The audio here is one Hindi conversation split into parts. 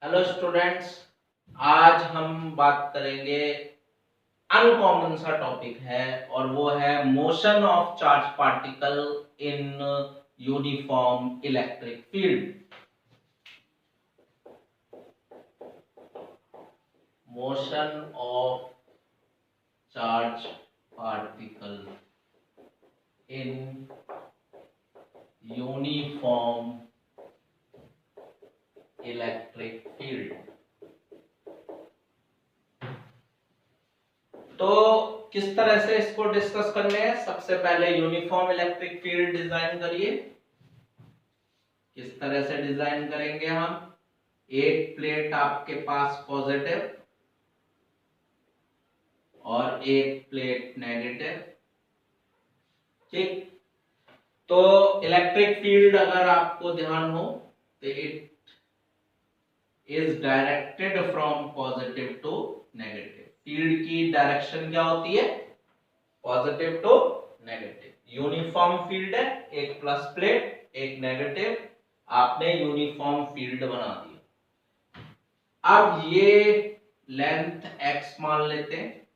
Hello students. आज हम बात करेंगे अनकॉमन सा टॉपिक है और वो है motion of charge particle in uniform electric field. Motion of charge particle in uniform electric field. तो किस तरह से इसको डिस्कस करने हैं? सबसे पहले यूनिफॉर्म इलेक्ट्रिक फील्ड डिजाइन करिए। किस तरह से डिजाइन करेंगे हम? एक प्लेट आपके पास पॉजिटिव और एक प्लेट नेगेटिव। ठीक, तो इलेक्ट्रिक फील्ड अगर आपको ध्यान हो तो it is directed from positive to negative. Field की डायरेक्शन क्या होती है? Positive to negative. Uniform field है, एक प्लस प्लेट एक नेगेटिव, आपने यूनिफॉर्म फील्ड बना दिया। अब ये लेंथ x मान लेते हैं।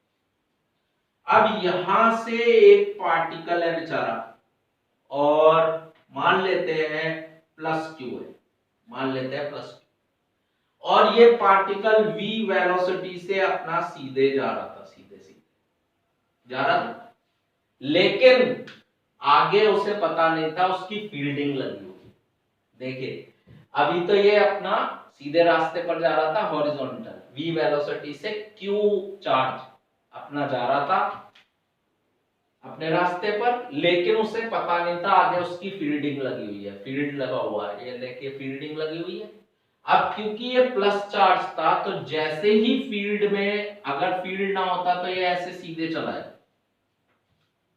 अब यहां से एक पार्टिकल है बेचारा और मान लेते हैं प्लस क्यू है, मान लेते हैं प्लस क्यू, और ये पार्टिकल v वेलोसिटी से अपना सीधे जा रहा था, सीधे सीधे जा रहा था, लेकिन आगे उसे पता नहीं था उसकी फील्डिंग लगी हुई। देखिए अभी तो ये अपना सीधे रास्ते पर जा रहा था, हॉरिजॉन्टल v वेलोसिटी से q चार्ज अपना जा रहा था अपने रास्ते पर, लेकिन उसे पता नहीं था आगे उसकी फील्डिंग लगी हुई है, फील्ड लगा हुआ है, ये देखिए फील्डिंग लगी हुई है। अब क्योंकि ये प्लस चार्ज था तो जैसे ही फील्ड में, अगर फील्ड ना होता तो ये ऐसे सीधे चला जाता,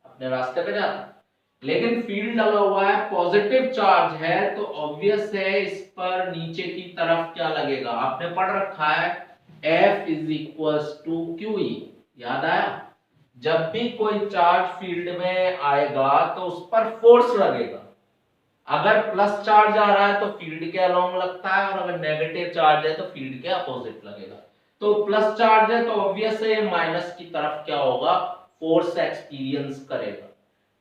अपने रास्ते पे जाता, लेकिन फील्ड लगा हुआ है, पॉजिटिव चार्ज है, तो ऑब्वियस है इस पर नीचे की तरफ क्या लगेगा? आपने पढ़ रखा है F is equals to Q E, याद आया? जब भी कोई चार्ज फील्ड में आएगा तो उस पर फोर्स लगेगा। अगर प्लस चार्ज आ रहा है तो फील्ड के अलोंग लगता है, और अगर नेगेटिव चार्ज है तो फील्ड के अपोजिट लगेगा। तो प्लस चार्ज है तो ऑब्वियस है माइनस की तरफ क्या होगा? फोर्स एक्सपीरियंस करेगा।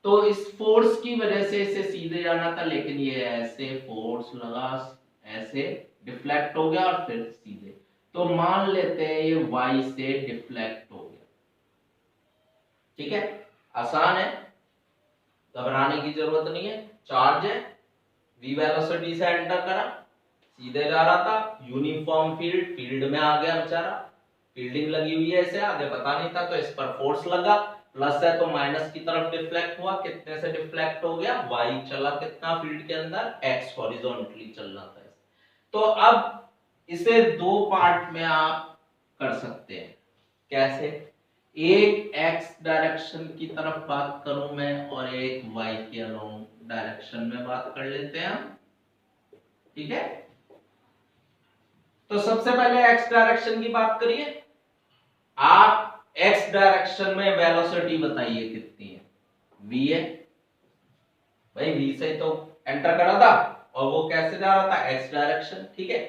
तो इस फोर्स की वजह से इसे सीधे जाना था, लेकिन ये ऐसे फोर्स लगा, ऐसे डिफ्लेक्ट हो गया और फिर सीधे। तो मान लेते हैं ये y से डिफ्लेक्ट हो गया। ठीक है, आसान है, घबराने की जरूरत नहीं है। चार्ज है, v वेलोसिटी से एंटर करा, सीधे जा रहा था, यूनिफॉर्म फील्ड, फील्ड में आ गया बेचारा, फील्डिंग लगी हुई है, इसे आगे पता नहीं था तो इस पर फोर्स लगा, प्लस है तो माइनस की तरफ डिफ्लेक्ट हुआ, कितने से डिफ्लेक्ट हो गया? y चला कितना फील्ड के अंदर? x हॉरिजॉन्टली चल रहा था। तो अब इसे दो पार्ट में आप कर सकते हैं। कैसे? एक x डायरेक्शन की तरफ बात करूं मैं और एक y के अलोंग डायरेक्शन में बात कर लेते हैं हम। ठीक है, तो सबसे पहले x डायरेक्शन की बात करिए। आप x डायरेक्शन में वेलोसिटी बताइए कितनी है? v है भाई, v से तो एंटर करा था और वो कैसे जा रहा था? x direction. ठीक है,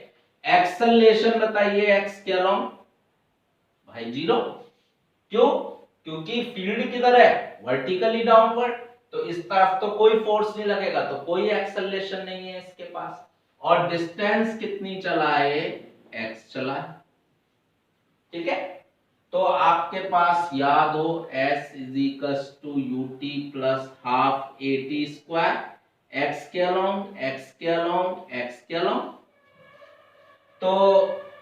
एक्सेलरेशन बताइए x के अलोंग। भाई 0। क्यों? क्योंकि फील्ड किधर है? वर्टिकली डाउनवर्ड, तो इस तरफ तो कोई फोर्स नहीं लगेगा, तो कोई एक्सेलरेशन नहीं है इसके पास। और डिस्टेंस कितनी चला है? x चला है। ठीक है, तो आपके पास याद हो s is equals to ut plus half at square, x के अलोंग, x के अलोंग, x के अलोंग। तो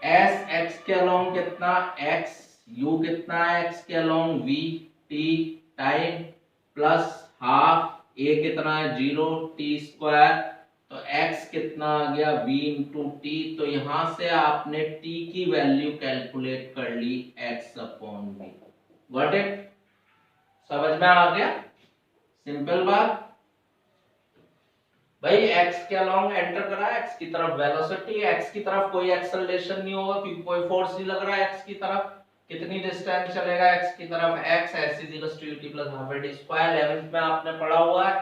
s x के अलोंग कितना? x, u कितना है x के along? v t time plus half, a कितना है? 0 t स्क्वायर, तो x कितना आ गया? v into T. तो यहां से आपने t की वैल्यू कैलकुलेट कर ली x upon v। Got it? समझ में आ गया? सिंपल बात भाई। x के अलोंग एंटर करा, x की तरफ वेलोसिटी, x की तरफ कोई एक्सेलरेशन नहीं होगा क्योंकि कोई फोर्स नहीं लग रहा है x की तरफ। कितनी डिस्टेंस चलेगा x की तरफ? x, s is equal to ut plus half at square. 11th में आपने पढ़ा हुआ है,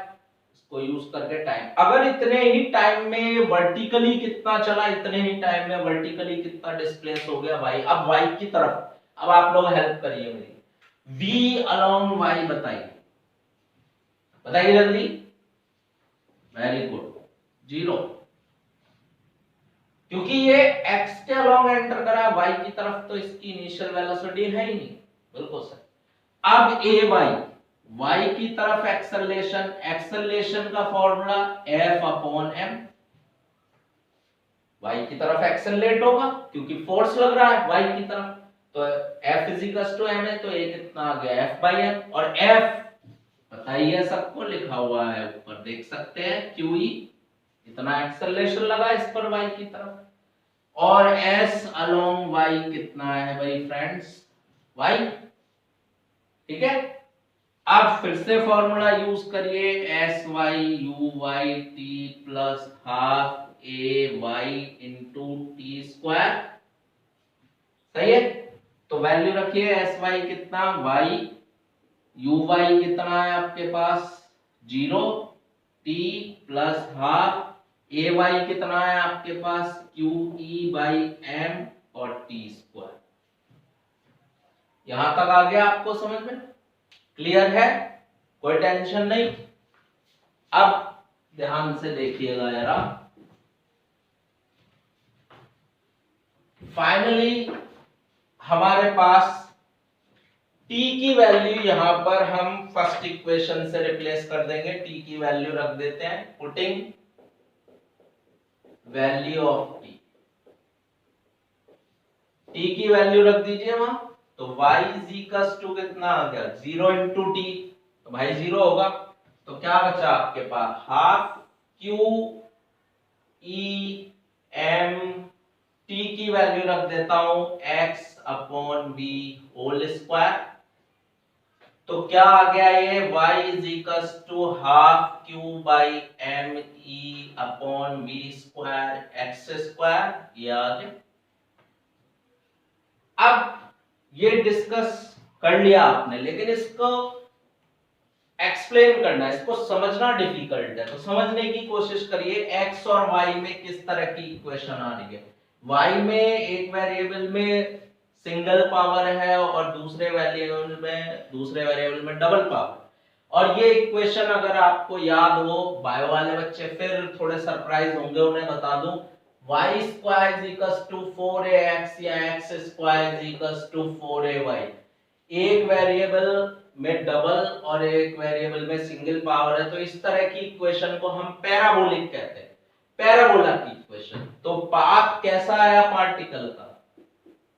इसको यूज करके टाइम, अगर इतने ही टाइम में वर्टिकली कितना चला, इतने ही टाइम में वर्टिकली कितना डिस्प्लेस हो गया y। अब y की तरफ अब आप लोग हेल्प करिए मेरी, v अलोंग y बताइए, बताइए जल्दी। वेरी गुड, 0, क्योंकि ये x के अलोंग एंटर करा, y की तरफ तो इसकी इनिशियल वेलोसिटी है ही नहीं, बिल्कुल सही। अब y की तरफ एक्सेलरेशन, एक्सेलरेशन का formula F upon m, y की तरफ एक्सेलरेट होगा क्योंकि फोर्स लग रहा है y की तरफ, तो F इज टू m है, तो ये कितना आ गया F बाई m, और F पता ही है सबको, लिखा हुआ है ऊपर देख सकते हैं, QE इतना एक्सेलरेशन लगा इस पर y की तरफ, और S अलोंग y कितना है भाई फ्रेंड्स, y, ठीक है। अब फिर से फॉर्मूला यूज करिए, S Y U Y T plus half A Y into T square, सही है। तो वैल्यू रखिए, एस वाई कितना, वाई, यू वाई कितना है आपके पास 0, T plus half, A Y कितना है आपके पास क्यू ई बाई एम और टी स्क्वायर। यहां तक आ गया आपको समझ में, क्लियर है, कोई टेंशन नहीं। अब ध्यान से देखिएगा जरा, फाइनली हमारे पास t की वैल्यू यहां पर हम फर्स्ट इक्वेशन से रिप्लेस कर देंगे, t की वैल्यू रख देते हैं, पुटिंग वैल्यू ऑफ t की वैल्यू रख दीजिए वहां, तो y इज इक्वल टू कितना आ गया 0 इंटू टी, तो भाई 0 होगा, तो क्या बचा आपके पास half Q E M, T की वैल्यू रख देता हूं x upon v whole square, तो क्या आ गया ये y is equal to half Q by M E upon V square X square, ये आ गया। अब ये डिस्कस कर लिया आपने, लेकिन इसको एक्सप्लेन करना है, इसको समझना डिफिकल्ट है, तो समझने की कोशिश करिए x और y में किस तरह की इक्वेशन आ रही है। y में एक वेरिएबल में सिंगल पावर है और दूसरे वेरिएबल में डबल पावर, और ये इक्वेशन अगर आपको याद हो, बायो वाले बच्चे फिर थोड़े सरप्राइज होंगे, उन्हें बता दूं, y square is equal to 4ax या x square is equal to 4ay, एक वेरिएबल में डबल और एक वेरिएबल में सिंगल पावर है, तो इस तरह की इक्वेशन को हम पैराबोलिक कहते हैं, पैराबोला की इक्वेशन। तो पाथ कैसा आया पार्टिकल का,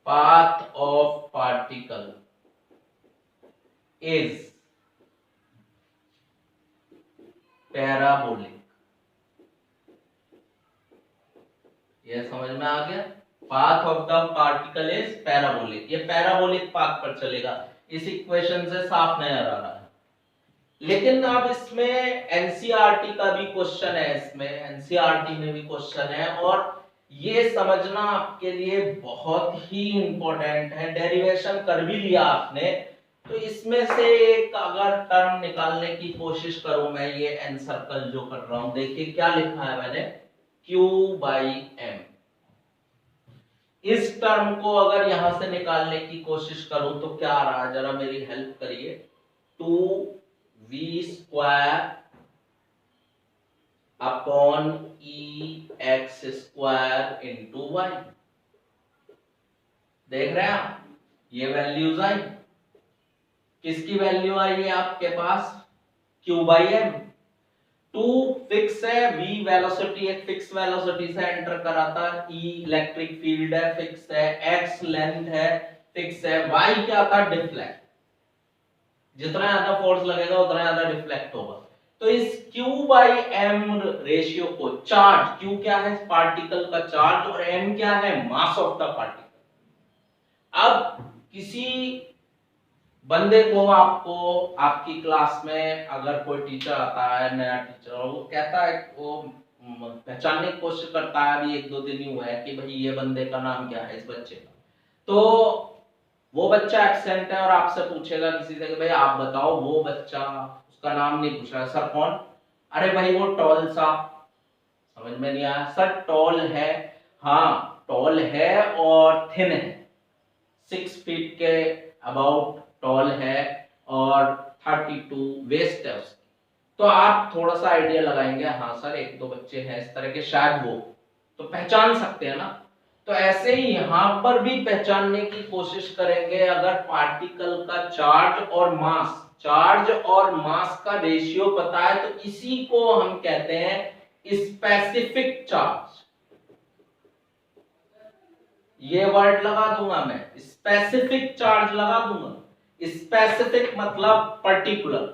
path of particle is parabolic, ये समझ में आ गया, path of the particle is parabolic, ये पैराबोलिक पाथ पर चलेगा, इस इक्वेशन से साफ नजर आ रहा है। लेकिन अब इसमें एनसीईआरटी का भी क्वेश्चन है, इसमें एनसीईआरटी में भी क्वेश्चन है, और ये समझना आपके लिए बहुत ही इंपॉर्टेंट है, डेरिवेशन कर भी लिया आपने, तो इसमें से एक अगर टर्म निकालने की कोशिश करूं मैं, ये एन सर्कल जो कर रहा हूं, देखिए क्या लिखा है मैंने, Q बाई एम, इस टर्म को अगर यहां से निकालने की कोशिश करूं तो क्या आ रहा है, जरा मेरी हेल्प करिए, 2v स्क्वायर अपॉन ई एक्स स्क्वायर इंटू वाई, देख रहे हैं आप, ये वैल्यूज आई, किसकी वैल्यू आई है आपके पास, Q बाई एम, 2 फिक्स है, v वेलोसिटी एक फिक्स वेलोसिटी से एंटर कराता है, E इलेक्ट्रिक फील्ड है फिक्स है, x लेंथ है फिक्स है, y क्या था डिफ्लेक्ट, जितना ज्यादा फोर्स लगेगा उतना ज्यादा डिफ्लेक्ट होगा। तो इस Q बाई m रेशियो को, चार्ज Q क्या है पार्टिकल का चार्ज और m क्या है मास ऑफ द पार्टिकल। अब किसी बंदे को, आपको आपकी क्लास में अगर कोई टीचर आता है, नया टीचर, और वो कहता है, वो पहचानने की कोशिश करता है, अभी 1-2 दिन ही हुआ है, कि भाई ये बंदे का नाम क्या है इस बच्चे का, तो वो बच्चा एब्सेंट है और आपसे पूछेगा किसी से कि भाई आप बताओ वो बच्चा, उसका नाम नहीं पूछ रहा है, सर कौन, अरे भाई वो टॉल सा, समझ में नहीं आया सर? टॉल है, हाँ टॉल है और थिन है, 6 फीट के अबाउट टॉल है और 32 वेस्ट है उसकी। तो आप थोड़ा सा आइडिया लगाएंगे, हाँ सर एक दो बच्चे हैं इस तरह के, शायद वो तो पहचान सकते हैं ना। तो ऐसे ही यहां पर भी पहचानने की कोशिश करेंगे। अगर पार्टिकल का चार्ज और मास का रेशियो पता है तो इसी को हम कहते हैं स्पेसिफिक चार्ज। ये वर्ड लगा दूंगा मैं, स्पेसिफिक चार्ज लगा दूंगा। स्पेसिफिक मतलब पर्टिकुलर,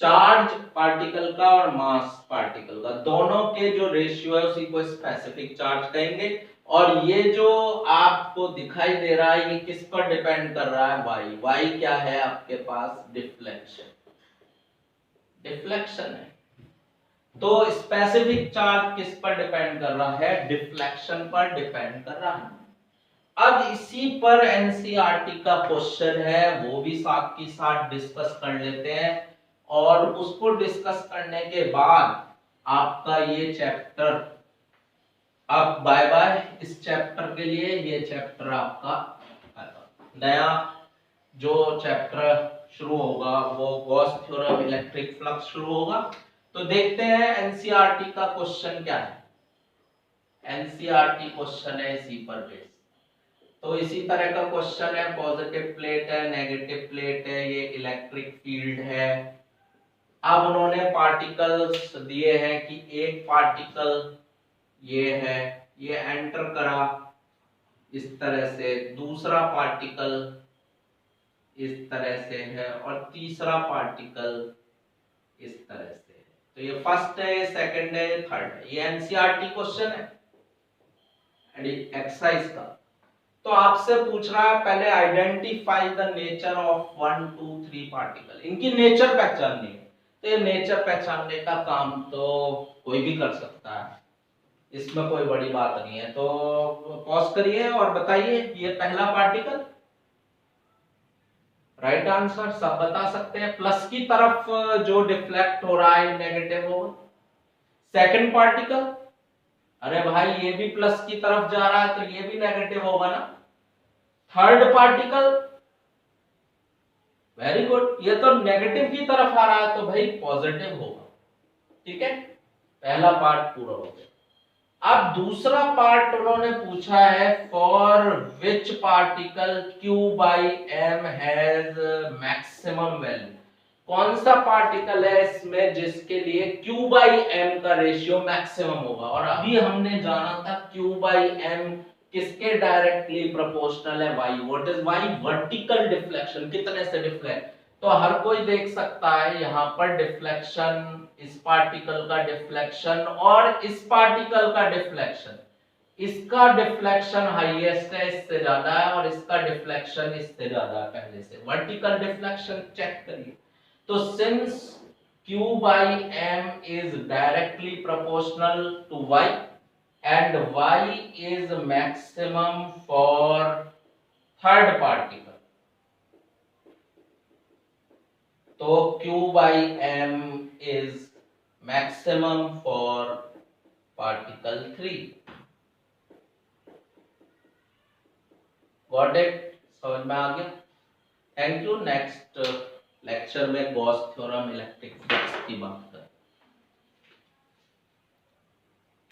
चार्ज पार्टिकल का और मास पार्टिकल का दोनों के जो रेशियो है उसी को स्पेसिफिक चार्ज कहेंगे। और ये जो आपको दिखाई दे रहा है ये किस पर डिपेंड कर रहा है? वाई। वाई क्या है आपके पास? डिफ्लेक्शन, डिफ्लेक्शन है। तो स्पेसिफिक चार्ज किस पर डिपेंड कर रहा है? डिफ्लेक्शन पर डिपेंड कर रहा है। अब इसी पर एनसीईआरटी का क्वेश्चन है, वो भी साथ के साथ डिस्कस कर लेते हैं। और उसको डिस्कस करने के बाद आपका ये चैप्टर, अब बाय बाय इस चैप्टर के लिए। ये चैप्टर आपका नया जो चैप्टर शुरू होगा वो गॉस थ्योरम इलेक्ट्रिक फ्लक्स शुरू होगा। तो देखते हैं एनसीईआरटी का क्वेश्चन क्या है। एनसीईआरटी क्वेश्चन है इसी पर बेस्ड। तो इसी तरह का क्वेश्चन है, पॉजिटिव प्लेट है, नेगेटिव प्लेट है, ये इलेक्ट्रिक फील्ड है। अब उन्होंने पार्टिकल्स दिए हैं कि एक पार्टिकल ये है, ये एंटर करा इस तरह से, दूसरा पार्टिकल इस तरह से है और तीसरा पार्टिकल इस तरह से है। तो ये फर्स्ट है, सेकंड है, थर्ड है। ये एनसीईआरटी क्वेश्चन है एक्सरसाइज का। तो आपसे पूछ रहा है पहले identify the nature of 1 2 3 particle, इनकी नेचर पहचाननी है। तो ये नेचर पहचानने का काम तो कोई भी कर सकता है, इसमें कोई बड़ी बात नहीं है। तो पॉज करिए और बताइए ये पहला पार्टिकल, राइट आंसर सब बता सकते हैं। प्लस की तरफ जो डिफ्लेक्ट हो रहा है नेगेटिव होगा। सेकंड पार्टिकल, अरे भाई ये भी प्लस की तरफ जा रहा है तो ये भी नेगेटिव होगा ना। थर्ड पार्टिकल, वेरी गुड, ये तो नेगेटिव की तरफ आ रहा है तो भाई पॉजिटिव होगा। ठीक है, पहला पार्ट पूरा हो गया। अब दूसरा पार्ट उन्होंने पूछा है, for which particle Q by M has maximum value. कौन सा पार्टिकल है इसमें जिसके लिए Q बाई एम का रेशियो मैक्सिमम होगा? और अभी हमने जाना था Q बाई एम किसके डायरेक्टली प्रोपोर्शनल है? y। What is y? Vertical deflection, कितने से डिफ्लेक्ट। तो हर कोई देख सकता है यहां पर डिफ्लेक्शन, इस पार्टिकल का डिफ्लेक्शन और इस पार्टिकल का डिफ्लेक्शन। इसका डिफ्लेक्शन हाईएस्ट है, इससे ज्यादा है, और इसका डिफ्लेक्शन इससे ज्यादा है पहले से। वर्टिकल डिफ्लेक्शन चेक करिए। तो since Q by m is directly proportional to y and y is maximum for third particle, तो Q by m is maximum for particle 3। Got it? समझ में आ गया? Thank you. नेक्स्ट लेक्चर में गॉस थ्योरम इलेक्ट्रिक फ्लक्स की बात